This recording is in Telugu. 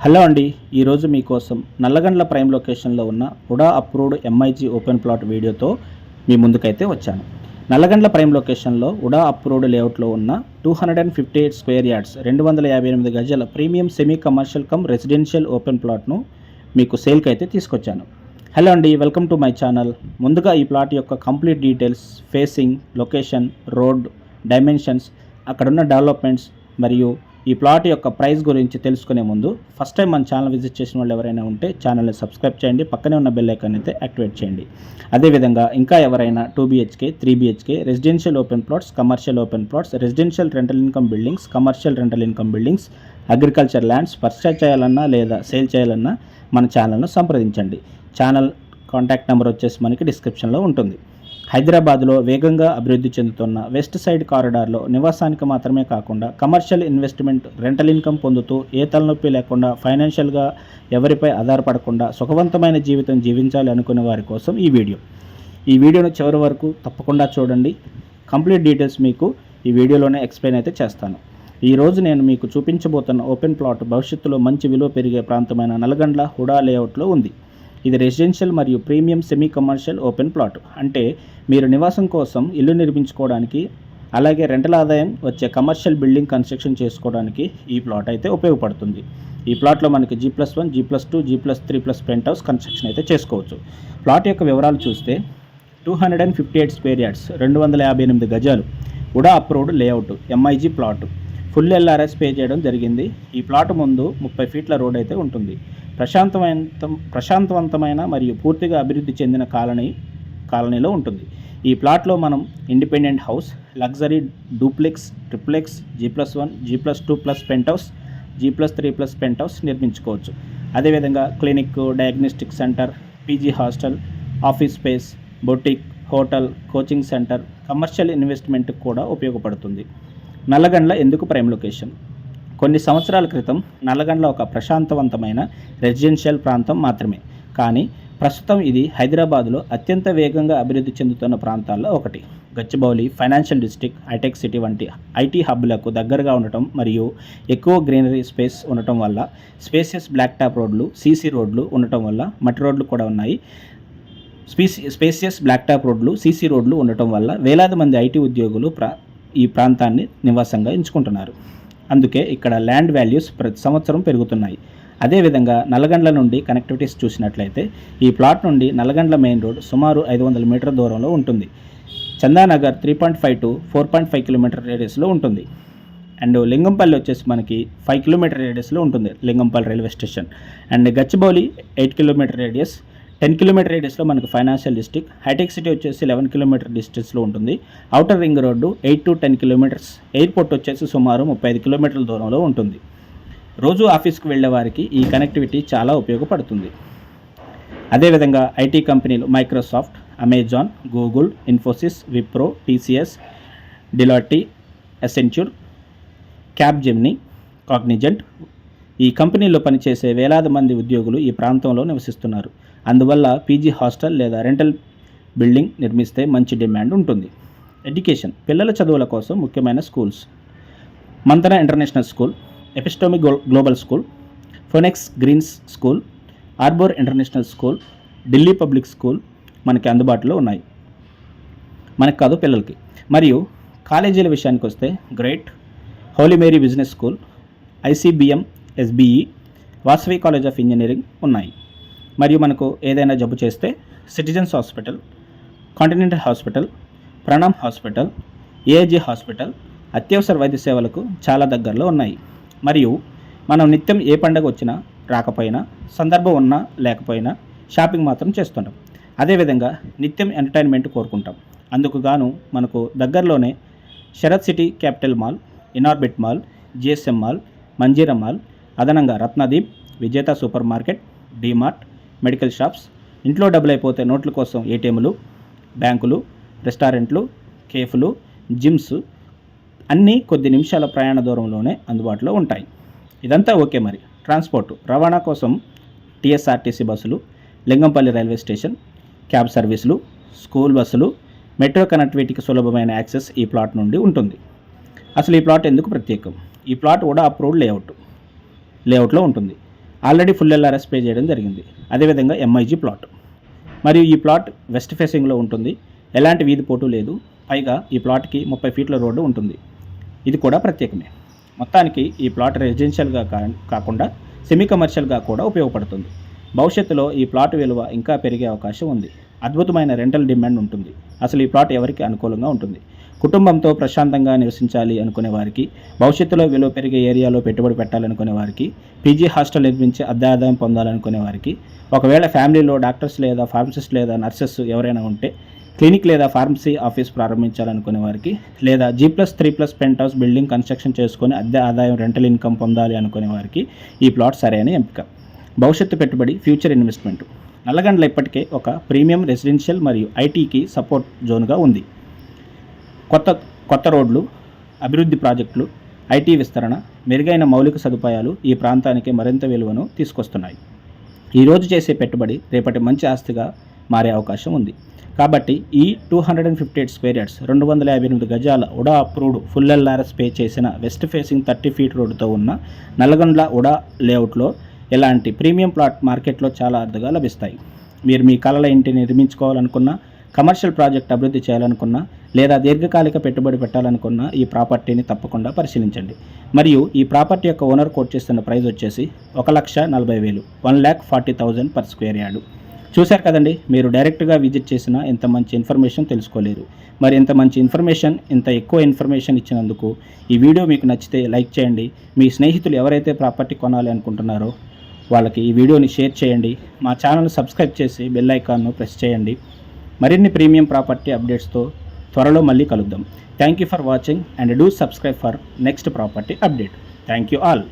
హలో అండి, ఈరోజు మీకోసం నల్లగండ్ల ప్రైమ్ లొకేషన్లో ఉన్న HUDA approved MIG open plot వీడియోతో మీ ముందుకైతే వచ్చాను. నల్లగండ్ల ప్రైమ్ లొకేషన్లో హుడా అప్రూవ్డ్ లేఅవుట్లో ఉన్న 258 స్క్వేర్ యార్డ్స్ 258 గజాల premium semi commercial come residential open ప్లాట్ను మీకు సేల్కి అయితే తీసుకొచ్చాను. హలో అండి, వెల్కమ్ టు మై ఛానల్. ముందుగా ఈ ప్లాట్ యొక్క complete details, facing, location, road, dimensions, అక్కడున్న డెవలప్మెంట్స్ మరియు ఈ ప్లాట్ యొక్క ప్రైస్ గురించి తెలుసుకునే ముందు ఫస్ట్ టైం మన ఛానల్ విజిట్ చేసిన వాళ్ళు ఎవరైనా ఉంటే ఛానల్ని సబ్స్క్రైబ్ చేయండి, పక్కనే ఉన్న బెల్ ఐకాన్ అయితే యాక్టివేట్ చేయండి. అదేవిధంగా ఇంకా ఎవరైనా 2 BHK, 3 BHK residential open plots, commercial open plots, residential rental income buildings, commercial rental income buildings, agriculture lands purchase చేయాలన్నా లేదా సేల్ చేయాలన్నా మన ఛానల్ను సంప్రదించండి. ఛానల్ కాంటాక్ట్ నెంబర్ వచ్చేసి మనకి డిస్క్రిప్షన్లో ఉంటుంది. హైదరాబాద్లో వేగంగా అభివృద్ధి చెందుతున్న వెస్ట్ సైడ్ కారిడార్లో నివాసానికి మాత్రమే కాకుండా కమర్షియల్ ఇన్వెస్ట్మెంట్, రెంటల్ ఇన్కమ్ పొందుతూ ఏ తలనొప్పి లేకుండా ఫైనాన్షియల్గా ఎవరిపై ఆధారపడకుండా సుఖవంతమైన జీవితం జీవించాలి అనుకునే వారి కోసం ఈ వీడియోను చివరి వరకు తప్పకుండా చూడండి. కంప్లీట్ డీటెయిల్స్ మీకు ఈ వీడియోలోనే ఎక్స్ప్లెయిన్ అయితే చేస్తాను. ఈరోజు నేను మీకు చూపించబోతున్న ఓపెన్ ప్లాట్ భవిష్యత్తులో మంచి విలువ పెరిగే ప్రాంతమైన నల్లగండ్ల హుడా లేఅవుట్లో ఉంది. ఇది రెసిడెన్షియల్ మరియు premium semi commercial open plot. అంటే మీరు నివాసం కోసం ఇల్లు నిర్మించుకోవడానికి, అలాగే రెంటల్ ఆదాయం వచ్చే కమర్షియల్ బిల్డింగ్ కన్స్ట్రక్షన్ చేసుకోవడానికి ఈ ప్లాట్ అయితే ఉపయోగపడుతుంది. ఈ ప్లాట్లో మనకి G+1, G+2, G+3+ pent house construction అయితే చేసుకోవచ్చు. ప్లాట్ యొక్క వివరాలు చూస్తే 258 స్క్వేర్ యార్డ్స్ 258 గజాలు HUDA approved layout MIG plot. Full LRS pay చేయడం జరిగింది. ఈ ప్లాట్ ముందు 30 ఫీట్ల రోడ్ అయితే ఉంటుంది. ప్రశాంతవంతమైన మరియు పూర్తిగా అభివృద్ధి చెందిన కాలనీలో ఉంటుంది. ఈ ప్లాట్లో మనం independent house, luxury duplex, triplex, G+1, G+2+ penthouse, G+3+ penthouse నిర్మించుకోవచ్చు. అదేవిధంగా clinic, diagnostic centre, PG hostel, office space, boutique, hotel, coaching centre, commercial ఇన్వెస్ట్మెంట్కి కూడా ఉపయోగపడుతుంది. నల్లగండ్ల ఎందుకు ప్రైమ్ లొకేషన్? కొన్ని సంవత్సరాల క్రితం నల్లగండ్ల ఒక ప్రశాంతవంతమైన రెసిడెన్షియల్ ప్రాంతం మాత్రమే. కానీ ప్రస్తుతం ఇది హైదరాబాదులో అత్యంత వేగంగా అభివృద్ధి చెందుతున్న ప్రాంతాల్లో ఒకటి. Gachibowli, financial district, hitech city వంటి ఐటీ హబ్లకు దగ్గరగా ఉండటం మరియు ఎక్కువ గ్రీనరీ స్పేస్ ఉండటం వల్ల, స్పేసియస్ బ్లాక్ టాప్ రోడ్లు, సీసీ రోడ్లు ఉండటం వల్ల, మట్టి రోడ్లు కూడా ఉన్నాయి. స్పేసియస్ బ్లాక్ టాప్ రోడ్లు, సీసీ రోడ్లు ఉండటం వల్ల వేలాది మంది ఐటీ ఉద్యోగులు ఈ ప్రాంతాన్ని నివాసంగా ఎంచుకుంటున్నారు. అందుకే ఇక్కడ ల్యాండ్ వాల్యూస్ ప్రతి సంవత్సరం పెరుగుతున్నాయి. అదేవిధంగా నల్లగండ్ల నుండి కనెక్టివిటీస్ చూసినట్లయితే ఈ ప్లాట్ నుండి నల్లగండ్ల మెయిన్ రోడ్ సుమారు 500 మీటర్ల దూరంలో ఉంటుంది. చందానగర్ 3.5 to 4.5 కిలోమీటర్ రేడియస్లో ఉంటుంది. అండ్ లింగంపల్లి వచ్చేసి మనకి 5 కిలోమీటర్ రేడియస్లో ఉంటుంది Lingampalli railway station. And Gachibowli 8 kilometre radius, 10 kilometre రేడియస్లో మనకు ఫైనాన్షియల్ డిస్ట్రిక్ట్, హైటెక్ సిటీ వచ్చేసి 11 కిలోమీటర్ డిస్టెన్స్లో ఉంటుంది. Outer ring road 8 to 10 kilometres, airport వచ్చేసి సుమారు 35 కిలోమీటర్ల దూరంలో ఉంటుంది. రోజు ఆఫీస్కి వెళ్ళే వారికి ఈ కనెక్టివిటీ చాలా ఉపయోగపడుతుంది. అదేవిధంగా ఐటీ కంపెనీలు Microsoft, Amazon, Google, Infosys, Wipro, TCS, Deloitte, Accenture, Capgemini, Cognizant ఈ కంపెనీల్లో పనిచేసే వేలాది మంది ఉద్యోగులు ఈ ప్రాంతంలో నివసిస్తున్నారు. అందువల్ల పీజీ హాస్టల్ లేదా రెంటల్ బిల్డింగ్ నిర్మిస్తే మంచి డిమాండ్ ఉంటుంది. ఎడ్యుకేషన్, పిల్లల చదువుల కోసం ముఖ్యమైన schools: Manthana International School, Epistemo Global School, Phoenix Greens School, Arbor International School, Delhi Public School మనకి అందుబాటులో ఉన్నాయి. మనకు కాదు, పిల్లలకి. మరియు కాలేజీల విషయానికి వస్తే great, Holy Mary Business School, ICBM, SBE, Vasavi College of Engineering ఉన్నాయి. మరియు మనకు ఏదైనా జబ్బు చేస్తే Citizens Hospital, Continental Hospital, Pranaam Hospital, AIG hospital అత్యవసర వైద్య సేవలకు చాలా దగ్గరలో ఉన్నాయి. మరియు మనం నిత్యం ఏ పండుగ వచ్చినా రాకపోయినా, సందర్భం ఉన్నా లేకపోయినా షాపింగ్ మాత్రం చేస్తుంటాం. అదేవిధంగా నిత్యం ఎంటర్టైన్మెంట్ కోరుకుంటాం. అందుకు గాను మనకు దగ్గరలోనే Sarath city capital mall, Inorbit mall, GSM mall, Manjeera mall, అదనంగా Ratnadeep, Vijetha super market, DMart, medical shops, ఇంట్లో డబ్బులు అయిపోతే నోట్ల కోసం ATMలు, బ్యాంకులు, రెస్టారెంట్లు, కేఫ్లు, జిమ్స్ అన్నీ కొద్ది నిమిషాల ప్రయాణ దూరంలోనే అందుబాటులో ఉంటాయి. ఇదంతా ఓకే. మరి ట్రాన్స్పోర్ట్, రవాణా కోసం TSRTC బస్సులు, లింగంపల్లి రైల్వే స్టేషన్, క్యాబ్ సర్వీసులు, స్కూల్ బస్సులు, మెట్రో కనెక్టివిటీకి సులభమైన యాక్సెస్ ఈ ప్లాట్ నుండి ఉంటుంది. అసలు ఈ ప్లాట్ ఎందుకు ప్రత్యేకం? ఈ ప్లాట్ హుడా అప్రూవ్డ్ లేఅవుట్లో ఉంటుంది. ఆల్రెడీ ఫుల్ ఎల్ఆర్ఎస్ పే చేయడం జరిగింది. అదేవిధంగా ఎంఐజీ ప్లాట్, మరియు ఈ ప్లాట్ వెస్ట్ ఫేసింగ్లో ఉంటుంది. ఎలాంటి వీధి పోటు లేదు. పైగా ఈ ప్లాట్కి 30 ఫీట్ల రోడ్డు ఉంటుంది. ఇది కూడా ప్రత్యేకమే. మొత్తానికి ఈ ప్లాట్ రెసిడెన్షియల్గా కాకుండా సెమీ కమర్షియల్గా కూడా ఉపయోగపడుతుంది. భవిష్యత్తులో ఈ ప్లాట్ విలువ ఇంకా పెరిగే అవకాశం ఉంది. అద్భుతమైన రెంటల్ డిమాండ్ ఉంటుంది. అసలు ఈ ప్లాట్ ఎవరికి అనుకూలంగా ఉంటుంది? కుటుంబంతో ప్రశాంతంగా నివసించాలి అనుకునే వారికి, భవిష్యత్తులో విలువ పెరిగే ఏరియాలో పెట్టుబడి పెట్టాలనుకునే వారికి, పీజీ హాస్టల్ నిర్మించి అద్దె ఆదాయం పొందాలనుకునే వారికి, ఒకవేళ ఫ్యామిలీలో డాక్టర్స్ లేదా ఫార్మసిస్ట్ లేదా నర్సెస్ ఎవరైనా ఉంటే క్లినిక్ లేదా ఫార్మసీ ఆఫీస్ ప్రారంభించాలనుకునే వారికి, లేదా G+3+ pent house building construction చేసుకొని అద్దె ఆదాయం రెంటల్ ఇన్కమ్ పొందాలి అనుకునే వారికి ఈ ప్లాట్ సరైన ఎంపిక. భవిష్యత్తు పెట్టుబడి, ఫ్యూచర్ ఇన్వెస్ట్మెంట్. నల్లగండ్ల ఇప్పటికే ఒక ప్రీమియం రెసిడెన్షియల్ మరియు ఐటీకి సపోర్ట్ జోన్గా ఉంది. కొత్త రోడ్లు, అభివృద్ధి ప్రాజెక్టులు, ఐటీ విస్తరణ, మెరుగైన మౌలిక సదుపాయాలు ఈ ప్రాంతానికి మరింత విలువను తీసుకొస్తున్నాయి. ఈరోజు చేసే పెట్టుబడి రేపటి మంచి ఆస్తిగా మారే అవకాశం ఉంది. కాబట్టి ఈ 258 స్క్వేర్ యార్డ్స్ 258 గజాల ఉడా అప్రూవ్డ్ ఫుల్ ఎల్ఆర్ఎస్ పే చేసిన వెస్ట్ ఫేసింగ్ 30 ఫీట్ రోడ్డుతో ఉన్న నల్లగొండ్ల ఉడా లేఅవుట్లో ఇలాంటి ప్రీమియం ప్లాట్ మార్కెట్లో చాలా అరుదుగా లభిస్తాయి. మీరు మీ కలల ఇంటిని నిర్మించుకోవాలనుకున్నా, కమర్షియల్ ప్రాజెక్ట్ అభివృద్ధి చేయాలనుకున్నా, లేదా దీర్ఘకాలిక పెట్టుబడి పెట్టాలనుకున్నా ఈ ప్రాపర్టీని తప్పకుండా పరిశీలించండి. మరియు ఈ ప్రాపర్టీ యొక్క ఓనర్ కోట్ చేస్తున్న ప్రైస్ వచ్చేసి 1,40,000, 1,40,000 పర్ స్క్వేర్ యార్డు. చూశారు కదండి, మీరు డైరెక్ట్గా విజిట్ చేసినా ఇంత మంచి ఇన్ఫర్మేషన్ తెలుసుకోలేరు. మరి ఇంత మంచి ఇన్ఫర్మేషన్, ఇంత ఎక్కువ ఇన్ఫర్మేషన్ ఇచ్చినందుకు ఈ వీడియో మీకు నచ్చితే లైక్ చేయండి. మీ స్నేహితులు ఎవరైతే ప్రాపర్టీ కొనాలి అనుకుంటున్నారో వాళ్ళకి ఈ వీడియోని షేర్ చేయండి. మా ఛానల్ సబ్స్క్రైబ్ చేసి బెల్ ఐకాన్ను ప్రెస్ చేయండి. మరిన్ని ప్రీమియం ప్రాపర్టీ అప్డేట్స్తో త్వరలో మళ్ళీ కలుద్దాం. Thank you for watching and do subscribe for next property update. Thank you all.